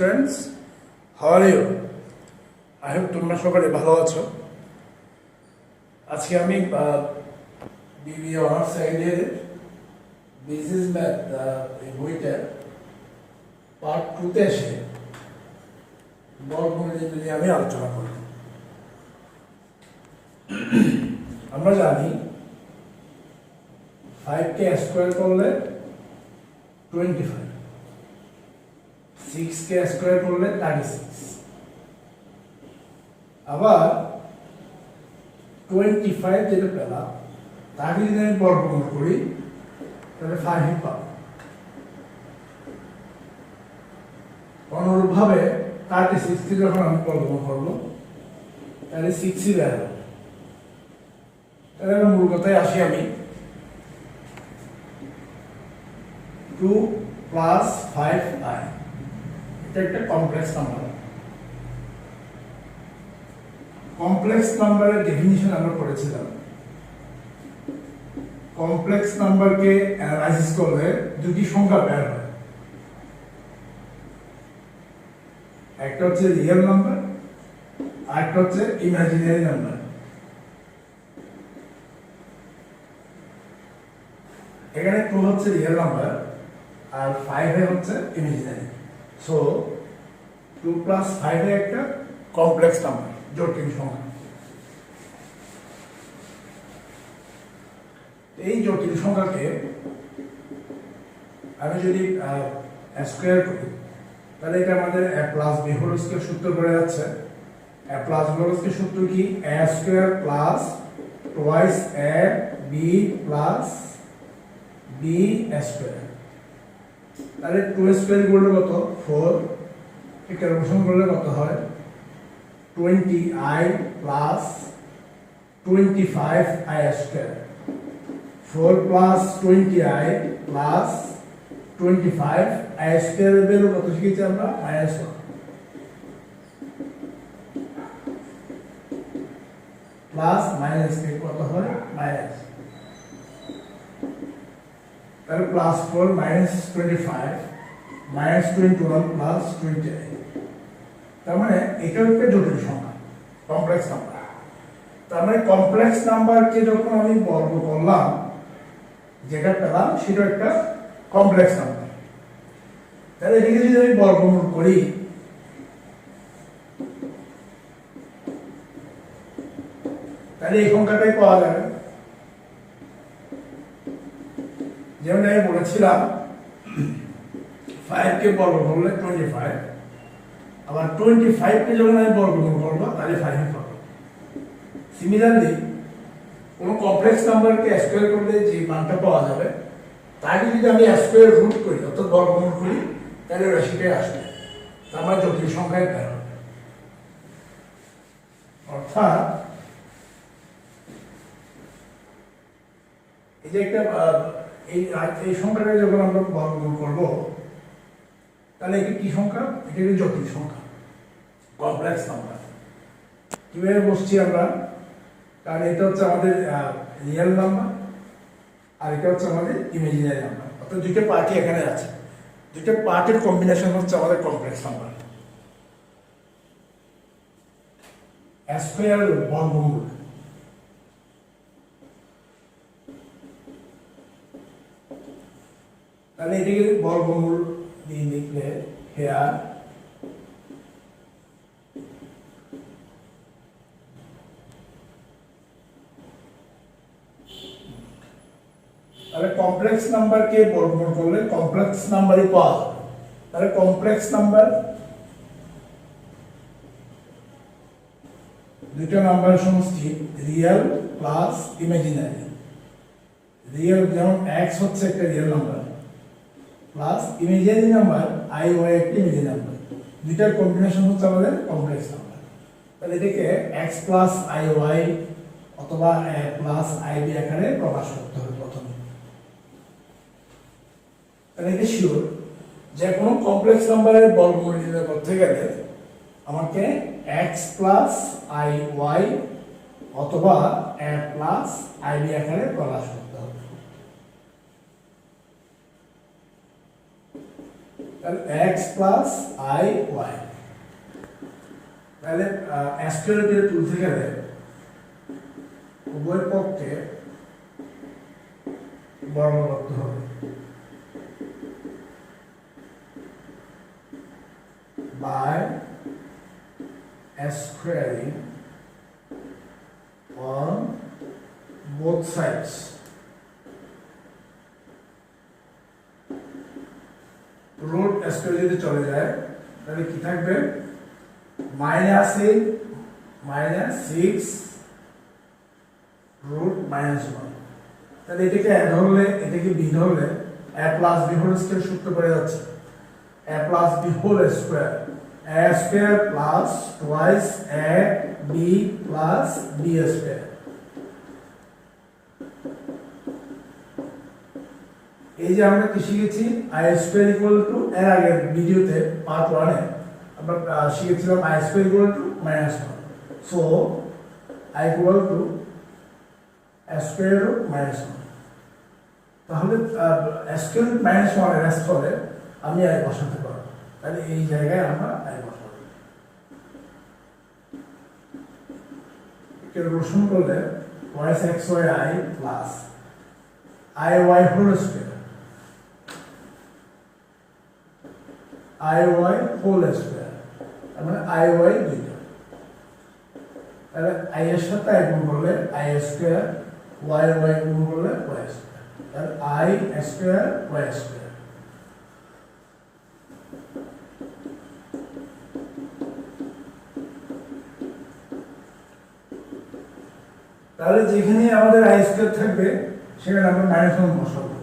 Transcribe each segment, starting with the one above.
students, how are you? I hope তোমরা সকলে ভালো আছো। আজকে আমি বিবিএ অনার্স সেকেন্ড ইয়ারের বিজনেস ম্যাথ এই বইটা পার্ট 2 তে এসে বর্গমূল নিয়ে আমি আলোচনা করব। আমরা জানি 5 কে স্কয়ার করলে 25, 6 কে স্কয়ার করলে 36, আবার 25 যেটা পেলাম তাকে যদি আমি বর্গমূল করি তাহলে 5 পাবো। অনুরূপভাবে 36 কে যখন আমি বর্গমূল করবো তাহলে 6 বের হবে। তাহলে মূল কথায় আসি আমি 2 plus 5i, এটা একটা কমপ্লেক্স নাম্বার। কমপ্লেক্স নাম্বারের ডেফিনিশন আমরা পড়েছিলাম। কমপ্লেক্স নাম্বারকে অ্যানালাইসিস করলে দুটি সংখ্যা বের হয়, একটা হচ্ছে রিয়েল নাম্বার আর একটা হচ্ছে ইমাজিনারি নাম্বার। এখানে 2 হচ্ছে রিয়েল নাম্বার আর 5 হচ্ছে ইমাজিনারি। সো 2 plus 5 একটা কমপ্লেক্স নাম্বার, জটিল সংখ্যা। এই জটিল সংখ্যাকে আমি যদি স্কয়ার করি তাহলে এটা আমাদের a plus b whole square সূত্র পড়ে যাচ্ছে। a plus b whole square সূত্র কি? a square plus twice a b plus b square. তাহলে 2 স্কয়ার করলে কত? 4। এটা ক্যালকুলেশন করলে কত হয়? 20i plus 25i square। 4 plus 20i plus 25i square এর ভ্যালু কত শিখেছি আমরা? -1 প্লাস মাইনাস কে কত হয়? মাইনাস। তাহলে +4 -25 -21 প্লাস 20i। তার মানে এটা একটা জটিল সংখ্যা, কমপ্লেক্স নাম্বার। তার মানে কমপ্লেক্স নাম্বারকে যখন আমি বর্গ করলাম যেটা পেলাম সেটা একটা কমপ্লেক্স নাম্বার। তাহলে এটাকে যদি আমি বর্গমূল করি তাহলে এই সংখ্যাটাই পাওয়া যাবে। যেমন আমি বলেছিলাম 5 কে বর্গ করলে 25, আবার 25 কে যখন আমি বর্গমূল করব তাহলে 5 পাবো। সিমিলারলি কোন কমপ্লেক্স নাম্বারকে স্কয়ার করলে যে মানটা পাওয়া যাবে তাকে যদি আমি স্কয়ার রুট করি অর্থাৎ বর্গমূল করি তাহলে রাশিটাই আসবে। তার মানে জটিল সংখ্যায় বের হবে। অর্থাৎ এই যে একটা এই সংখ্যাটা যখন আমরা বর্গমূল করব তাহলে এটা কি সংখ্যা? এটা একটা জটিল সংখ্যা, কমপ্লেক্স নাম্বার। কিভাবে বসছি আমরা? কারণ এটা হচ্ছে আমাদের রিয়েল নাম্বার আর এটা হচ্ছে আমাদের ইমাজিনারি নাম্বার। অর্থাৎ দুইটা পার্টই এখানে আছে, দুইটা পার্টের কম্বিনেশন হচ্ছে আমাদের কমপ্লেক্স নাম্বার। স্কয়ার বর্গমূল, তাহলে এটাকে বর্গমূল দিয়ে লিখলে হেয়ার তাহলে কমপ্লেক্স নাম্বারকে বর্গমূল করলে কমপ্লেক্স নাম্বারই পাওয়া যাবে। তাহলে কমপ্লেক্স নাম্বার দুটো নাম্বারের সমষ্টি রিয়েল প্লাস ইমাজিনারি। রিয়েল যেমন x হচ্ছে একটা real number plus imaginary number i y একটা ইমাজিনারি নাম্বার, দুইটার কম্বিনেশন হচ্ছে আমাদের কমপ্লেক্স নাম্বার। তাহলে এটাকে x প্লাস i y অথবা a প্লাস i b আকারে প্রকাশ করতে হবে প্রথমে। তাহলে এটা শিওর যে কোনো কমপ্লেক্স নাম্বারের বর্গমূল নির্ণয় করতে গেলে আমাকে x প্লাস i y অথবা a প্লাস i b আকারে প্রকাশ করতে হবে। তাহলে এক্স প্লাস আই ওয়াই, তাহলে অ্যাস্ট্রোলজি তুলতে গেলে উভয় পক্ষে বর্গ করতে হবে। by squaring on both sides. Root square যদি চলে যায় তাহলে কি থাকবে, -6 রুট -1। তাহলে এটাকে a ধরলে এটাকে b ধরলে a plus b whole square সূত্র পড়ে যাচ্ছে, a plus b whole square, a square plus twice a b plus b square. এই যে আমরা কি শিখেছি, i স্কয়ার ইকুয়াল টু, এর আগের ভিডিওতে পার্ট 1 এ আমরা শিখেছিলাম i square equal to -1। So i equal to a square root -1। তাহলে স্কয়ার রুট -1 এর স্থলে আমি i বসাতে পারবো, তাহলে এই জায়গায় আমরা i বসাবো। ক্যালকুলেশন করলে twice xy i plus iy whole square, iy whole square, মানে iy দুইটা। তাহলে i এর সাথে i গুণ করলে i স্কয়ার, y গুণ করলে y স্কয়ার, তাহলে i স্কয়ার y স্কয়ার। তাহলে যেখানে আমাদের i স্কয়ার থাকবে সেখানে আমরা -1 বসাবো।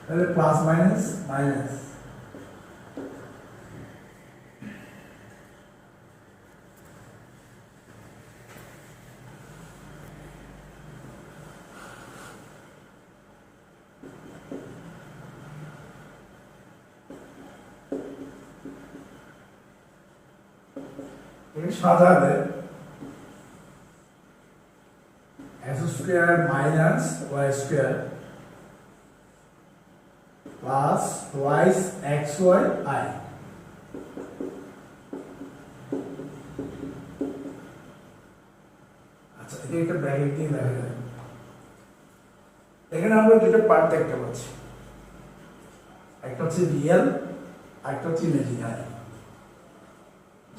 তাহলে প্লাস মাইনাস মাইনাস, সাজাবে s square minus y square plus twice xy i। আচ্ছা, এটা একটা ব্র্যাকেট দিয়ে দেখা যায়। এখানে আমরা দুটো পার্ট দেখতে পাচ্ছি, একটা হচ্ছে রিয়েল আর একটা হচ্ছে ইমাজিনারি।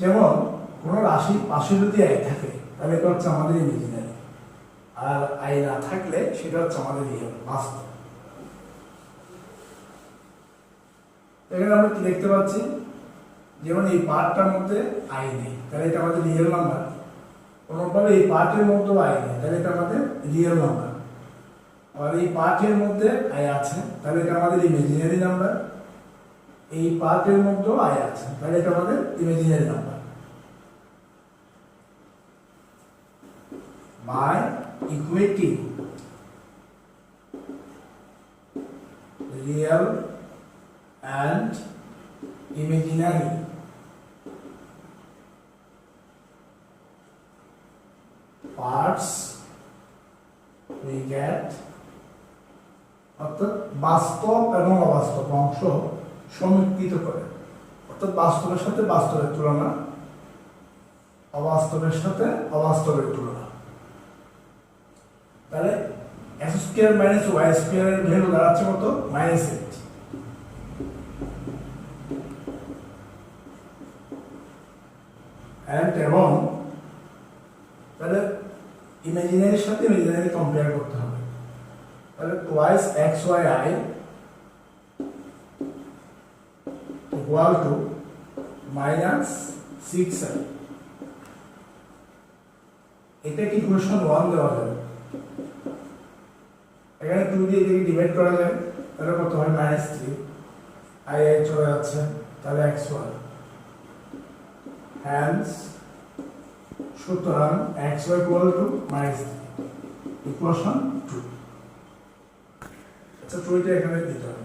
যেমন কোন রাশি পাশে যদি i থাকে তাহলে এটা হচ্ছে আমাদের ইমাজিনারি, আর i না থাকলে সেটা হচ্ছে আমাদের রিয়েল, বাস্তব। এখানে আমরা কি দেখতে পাচ্ছি, যেমন এই পার্টটার মধ্যে i নেই, তাহলে এটা আমাদের রিয়েল নাম্বার। কোনোভাবে এই পার্টের মধ্যে i নেই, তাহলে এটা আমাদের রিয়েল নাম্বার। আর এই পার্টের মধ্যে i আছে, তাহলে এটা আমাদের ইমাজিনারি নাম্বার। এই পার্টের মধ্যে i আছে, তাহলে এটা আমাদের imaginary number. by equating real and imaginary parts we get, অর্থাৎ বাস্তব এবং অবাস্তব অংশ সমীকৃত করে, অর্থাৎ বাস্তবের সাথে বাস্তবের তুলনা, অবাস্তবের সাথে অবাস্তবের তুলনা। তাহলে s square minus y square এর ভ্যালু দাঁড়াচ্ছে কত, -8। এন্ড এবং তাহলে ইমাজিনারির সাথে ইমাজিনারি কম্পেয়ার করতে হবে। তাহলে twice xy i equal two -6i। এটা কি ইকুয়েশন 1 দেওয়া যাবে, এখানে 2 দিয়ে এটাকে ডিভাইড করা যায়, তাহলে কত হয়, -3। i চলে যাচ্ছে, তাহলে xy। hence সুতরাং xy ইকুয়াল টু -3, ইকুয়েশন 2। আচ্ছা, 2টা এখানে দিতে হবে।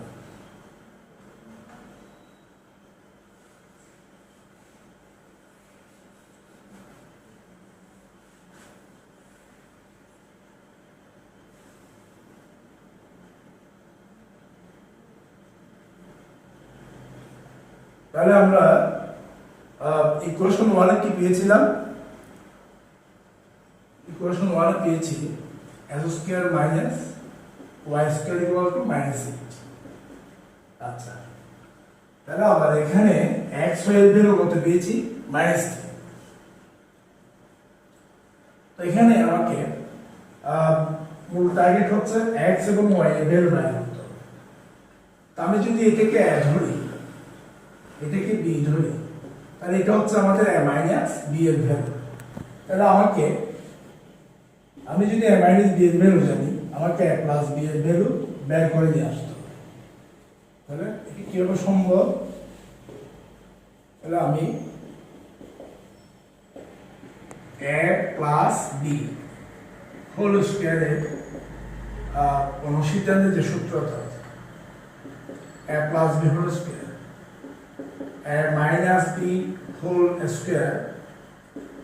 তাহলে আমরা ইকুয়েশন 1 কি পেয়েছিলাম? ইকুয়েশন 1 পেয়েছি s square minus y square equal two -8। আচ্ছা, তাহলে আবার এখানে x y এর ভ্যালু কত পেয়েছি? -3। তো এখানে আমাকে মূল টার্গেট হচ্ছে x এবং y এর ভ্যালু বের করতে হবে। তো আমি যদি এটাকে a ধরি, এটাকে b ধরি, তাহলে এটা হচ্ছে আমাদের a মাইনাস b এর ভ্যালু। তাহলে আমি যদি a মাইনাস b এর ভ্যালু জানি, আমাকে a প্লাস b এর ভ্যালু বের করে নিয়ে আসতে হবে। তাহলে এটা কিভাবে সম্ভব? তাহলে আমি a প্লাস b হোল স্কয়ারের কোন সিদ্ধান্তের যে সূত্রটা আছে, a plus b whole square a minus b whole square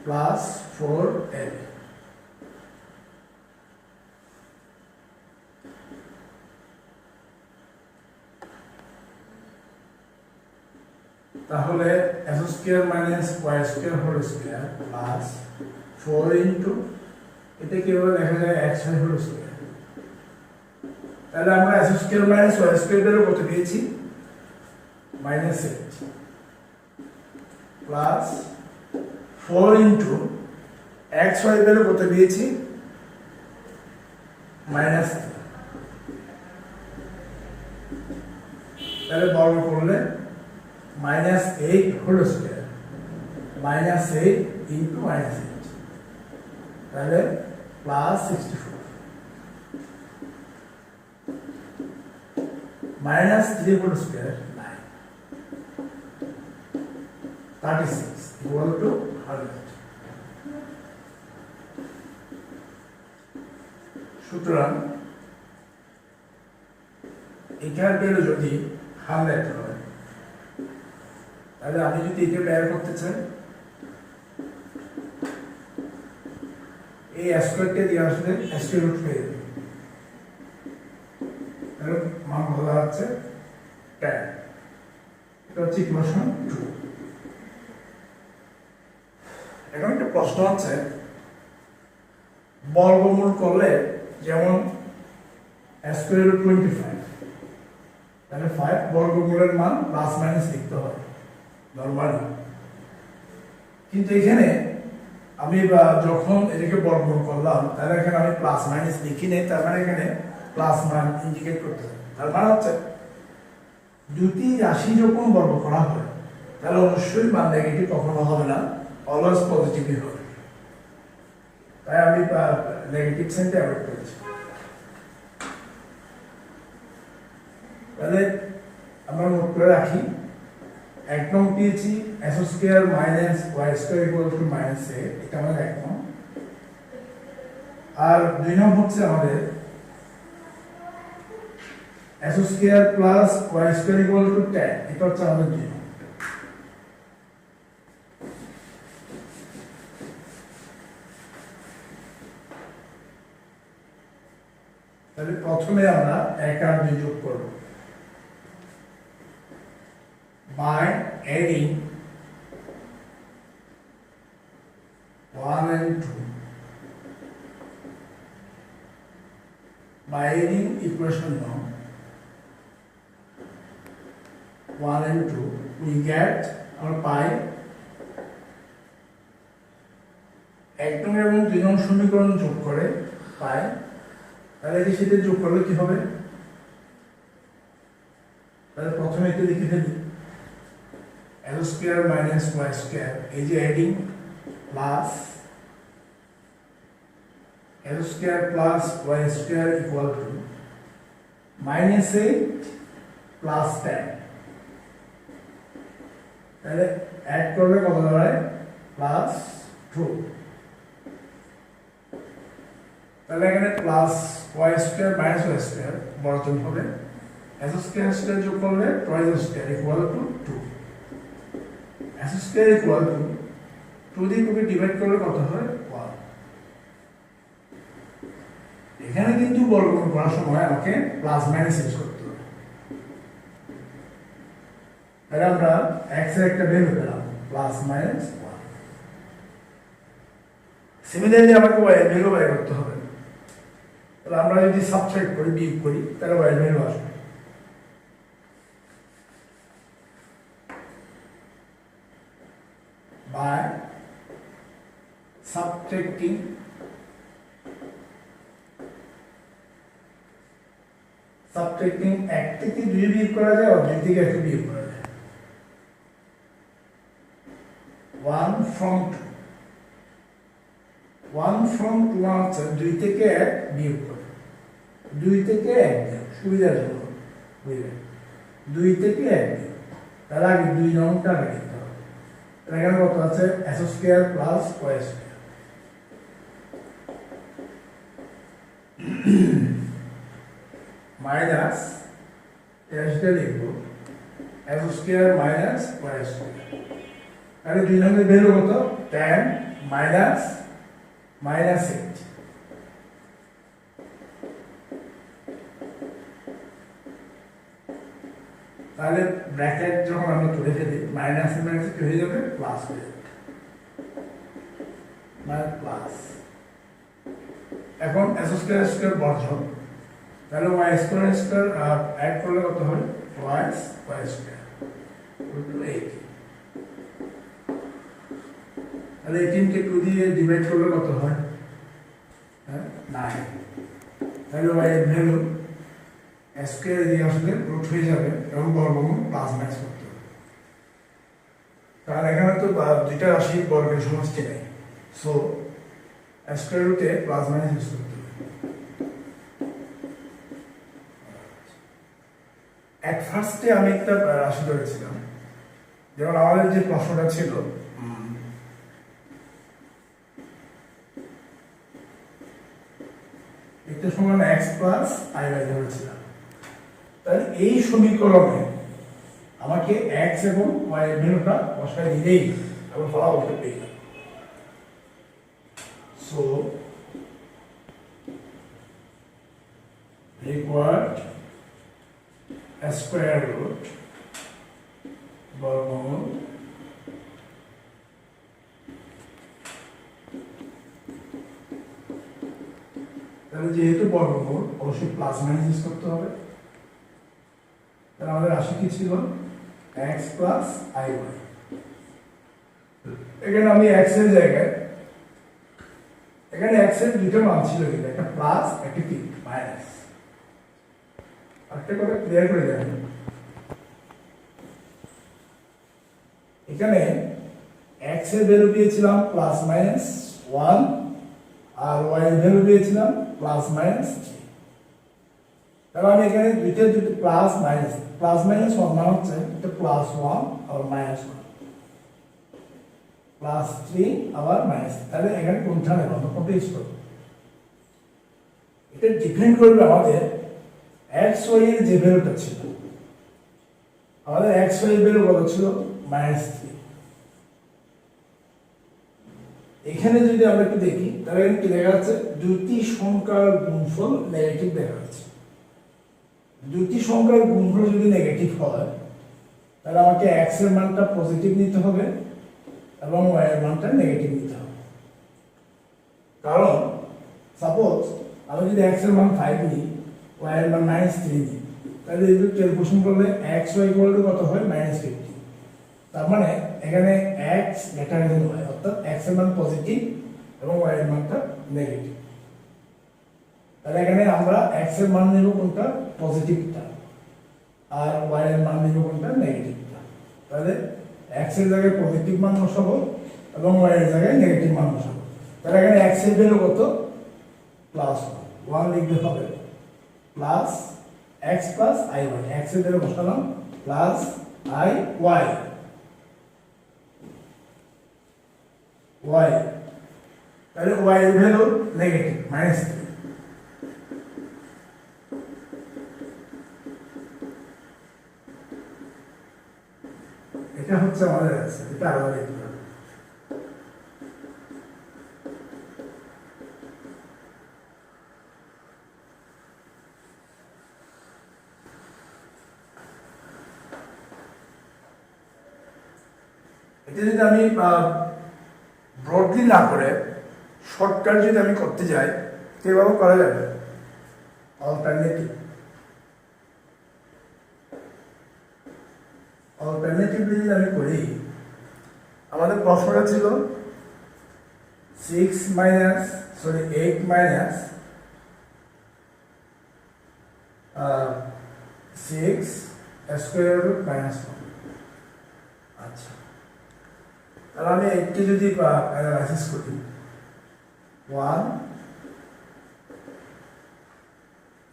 plus 4ab। তাহলে s square minus y square whole square plus 4 into এটা কিভাবে লেখা যায় xy হোল স্কয়ার। তাহলে আমরা s square minus y square এর কত পেয়েছি? -8 প্লাস 4 ইনটু xy এর কত পেয়েছি? -3। তাহলে বর্গ করলে -8 হোল স্কয়ার, -8 ইনটু -8, তাহলে plus 64, -3 whole square 9, 36 equal to 100। সুতরাং এটার ভ্যালু যদি 100 হয়, তাহলে আমি যদি এটা বের করতে চাই, এই স্কয়ারকে দিয়ে আসলে স্কয়ার রুট পেয়ে যাবে। তাহলে মান বলা হচ্ছে 10। এটা হচ্ছে ইকুয়েশন 2। এখন একটা প্রশ্ন আছে, বর্গমূল করলে যেমন স্কয়ার রুট 25, তাহলে 5 বর্গমূলের মান প্লাস মাইনাস লিখতে হয় নরমালি। কিন্তু এখানে আমি যখন এটাকে বর্গমূল করলাম, তাহলে এখানে আমি প্লাস মাইনাস লিখি নেই, তার মানে এখানে প্লাস মান ইন্ডিকেট করতে হবে। তার মানে হচ্ছে দুটি রাশি যখন বর্গ করা হয়, তাহলে অবশ্যই মান নেগেটিভ কখনো হবে না, অলওয়েজ পজিটিভই হবে। তাই আমি নেগেটিভ সাইনটা অ্যাভয়েড করেছি। তাহলে আমরা নোট করে রাখি, 1 নং পেয়েছি s square minus y square equal two -8, এটা আমাদের 1 নং। আর 2 নং হচ্ছে আমাদের s square plus y square equal two 10, এটা হচ্ছে আমাদের 2 নং। তাহলে প্রথমে আমরা 1 আর 2 যোগ করব by adding 1 and 2. By adding equation 1 and 2, we get our pi 1 নং এবং 2 নং সমীকরণ যোগ করে পাই। তাহলে এর সাথে যোগ করলে কি হবে? তাহলে প্রথমে এটা লিখে ফেলি, s square minus y square, এই যে adding plus s square plus y square equal two -8 plus 10। তাহলে অ্যাড করলে কত দাঁড়ায়? প্লাস 2। তাহলে এখানে plus y square minus y square বর্জন হবে, s স্কয়ার স্কয়ার যোগ করলে twice square equal two 2। s square equal two 2 দিয়ে 2 কে ডিভাইড করলে কত হয়? 1। এখানে কিন্তু বর্গমূল করার সময় আমাকে প্লাস মাইনাস ইউজ করতে হবে। তাহলে আমরা x এর একটা ভ্যালু পেলাম প্লাস মাইনাস 1। সিমিলারলি আমাকে y এর ভ্যালু বের করতে হবে। তাহলে আমরা যদি সাবট্রাক্ট করি, বিয়োগ করি, তাহলে y এর ভ্যালু আসবে। by subtracting এক থেকে 2 বিয়োগ করা যায়, আর 2 থেকে 1 বিয়োগ করা যায়। 1 from 2 হচ্ছে 2 থেকে 1 বিয়োগ করে, 2 থেকে 1 বিয়োগ, সুবিধার জন্য বুঝলেন, 2 থেকে 1 বিয়োগ, তার আগে 2 নংটা রেখে দিতে হবে। এখানে কত আছে? s square plus y square minus এটা লিখব s square minus y square. তাহলে 2 নম্বরের ভ্যালু কত? 10 মাইনাস -8। তাহলে ব্র্যাকেট যখন আমরা তুলে ফেলি, মাইনাস মাইনাস কি হয়ে যাবে? প্লাস হয়ে যাবে, মানে প্লাস। এখন s স্কয়ার স্কয়ার বর্জন, তাহলে y স্কয়ার স্কয়ার অ্যাড করলে কত হবে? y square equal 18। তাহলে 18 কে 2 দিয়ে ডিভাইড করলে কত হয়? 9। তাহলে y এর ভ্যালু স্কয়ার দিয়ে আসলে রুট হয়ে যাবে এবং বর্গমূল প্লাস মাইনাস করতে হবে। কারণ এখানে তো দুইটা রাশির বর্গের সমষ্টি নেই, সো স্কয়ার রুটে প্লাস মাইনাস ইউজ করতে হবে। এট ফার্স্টে আমি একটা রাশি ধরেছিলাম, যেমন আমাদের যে প্রশ্নটা ছিল একটা সমান x প্লাস i y ধরেছিলাম। তাহলে এই সমীকরণে আমাকে x এবং y এর ভ্যালুটা বসায় দিলেই আমি ফলাফলটা পেয়ে যাব। সো required square root বর্গমূল তাহলে যেহেতু বর্গমূল অবশ্যই প্লাস মাইনাস ইউজ করতে হবে। তাহলে আমাদের রাশি কি ছিল? x plus iy। এখানে আমি x এর জায়গায়, এখানে x এর দুটো মান ছিল, কিন্তু একটা প্লাস একটা কি মাইনাস। একটা কথা ক্লিয়ার করে দেন, এখানে x এর ভ্যালু দিয়েছিলাম প্লাস মাইনাস 1 আর y এর ভ্যালু দিয়েছিলাম প্লাস মাইনাস 3। তাহলে আমি এখানে দুটো প্লাস মাইনাস 1 মানে হচ্ছে এটা প্লাস 1 আর মাইনাস 1, প্লাস 3 আবার মাইনাস। তাহলে এখানে কোনটা নেব, আমরা কোনটা ইউজ করব? এটা ডিপেন্ড করবে আমাদের x y এর যে ভ্যালুটা ছিল। আমাদের x y এর ভ্যালু কত ছিল? -3। এখানে যদি আমরা একটু দেখি, তাহলে এখানে কি দেখা যাচ্ছে? দুটি সংখ্যার গুণফল নেগেটিভ দেখা যাচ্ছে। দুটি সংখ্যার গুণফল যদি নেগেটিভ হয়, তাহলে আমাকে x এর মানটা পজিটিভ নিতে হবে এবং y এর মানটা নেগেটিভ নিতে হবে। কারণ সাপোজ আমি যদি x এর মান 5 নিই, y এর মান -3 নিই, তাহলে এই ক্যালকুলেশন করলে x y ইকুয়াল টু কত হয়? -50। তার মানে এখানে x গ্রেটার দেন y, অর্থাৎ x এর মান পজিটিভ এবং y এর মানটা নেগেটিভ। তাহলে এখানে আমরা x এর মান নেব কোনটা? পজিটিভটা, আর y এর মান নেব কোনটা? নেগেটিভটা। তাহলে x এর জায়গায় পজিটিভ মান বসাবো এবং y এর জায়গায় নেগেটিভ মান বসাবো। তাহলে এখানে x এর ভ্যালু কত? +1 লিখতে হবে, plus x plus iy। x এর ভ্যালু বসালাম প্লাস iy y, তাহলে y এর ভ্যালু নেগেটিভ -3। এটা হচ্ছে আমাদের আছে, এটা আলাদা লিখতে হবে। এটা যদি আমি ব্রডলি না করে শর্টকাট যদি আমি করতে যাই কিভাবে করা যাবে? অল্টারনেটিভলি যদি আমি করি, আমাদের প্রশ্নটা ছিল 8 মাইনাস 6 স্কোয়ার রুট মাইনাস 1। আচ্ছা, তাহলে আমি একটি যদি অ্যানালাইসিস করি 1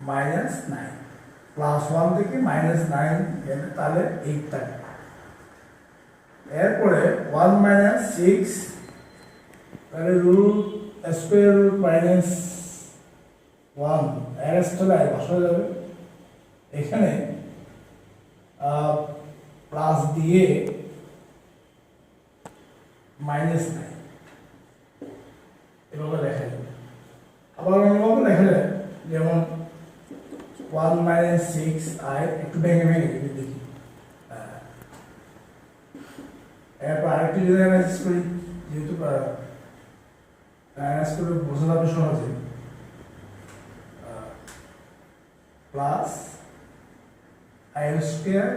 মাইনাস 9 প্লাস 1 থেকে মাইনাস 9 গেলে তাহলে 8 থাকে। এরপরে 1 মাইনাস 6 তাহলে রুট স্কোয়ার রুট মাইনাস 1 তাহলে বসা যাবে এখানে প্লাস দিয়ে মাইনাস 9 এভাবে লেখা যাবে। আবার অন্যভাবে লেখা যায়, যেমন 1 মাইনাস 6i একটু ভেঙে ভেঙে দেখি। এরপর আরেকটি যদি অ্যানালাইসিস করি, যেহেতু অ্যানালাইসিস করে বোঝা যাবে সহজে, প্লাস i স্কোয়ার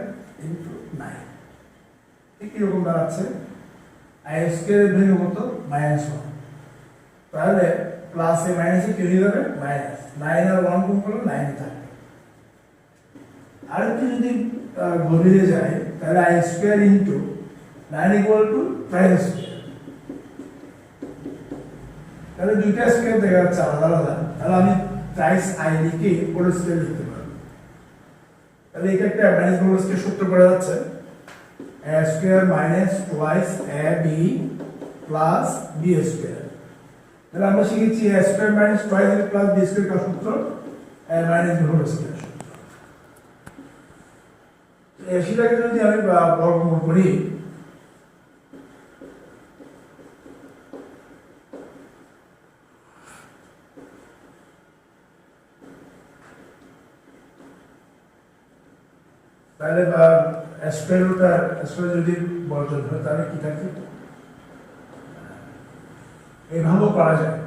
ইন্টু 9 ঠিক এরকম দাঁড়াচ্ছে। i স্কোয়ারের ভ্যালু কত? মাইনাস 1। তাহলে প্লাসে মাইনাসে কি হয়ে যাবে? মাইনাস। 9 আর 1 গুণ করলে 9 থাকবে। আরেকটু যদি গভীরে যায়, তাহলে i square into 9 equal to 9 square. তাহলে দুইটা স্কোয়ার দেখা যাচ্ছে আলাদা আলাদা, তাহলে আমি ট্রাইস i লিখে পুরো স্কোয়ার লিখতে পারবো। তাহলে এটা একটা মাইনাস স্কোয়ার সূত্র পড়ে যাচ্ছে, a square minus twice ab plus b square. তাহলে আমরা শিখেছি a square minus twice ab plus b square কার সূত্র? a minus b whole square সূত্র। সেটাকে যদি আমি বর্গমূল করি, তাহলে স্কোয়ার যদি বর্জন হয় তাহলে কি থাকে? এভাবেও করা যায়।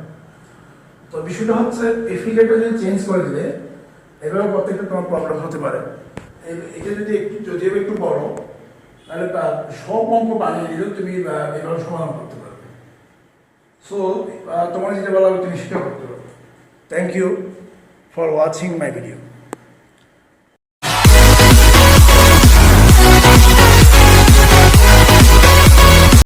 তো বিষয়টা হচ্ছে এই ফিগারটা যদি চেঞ্জ করে দিলে এভাবে প্রত্যেকটা তোমার প্রবলেম হতে পারে। এটা যদি একটু বড়, তাহলে সব অঙ্ক বানিয়ে দিলেও তুমি এভাবে সমাধান করতে পারবে। সো তোমার যেটা বলা হবে তুমি সেটা করতে পারবে। Thank you for watching my video.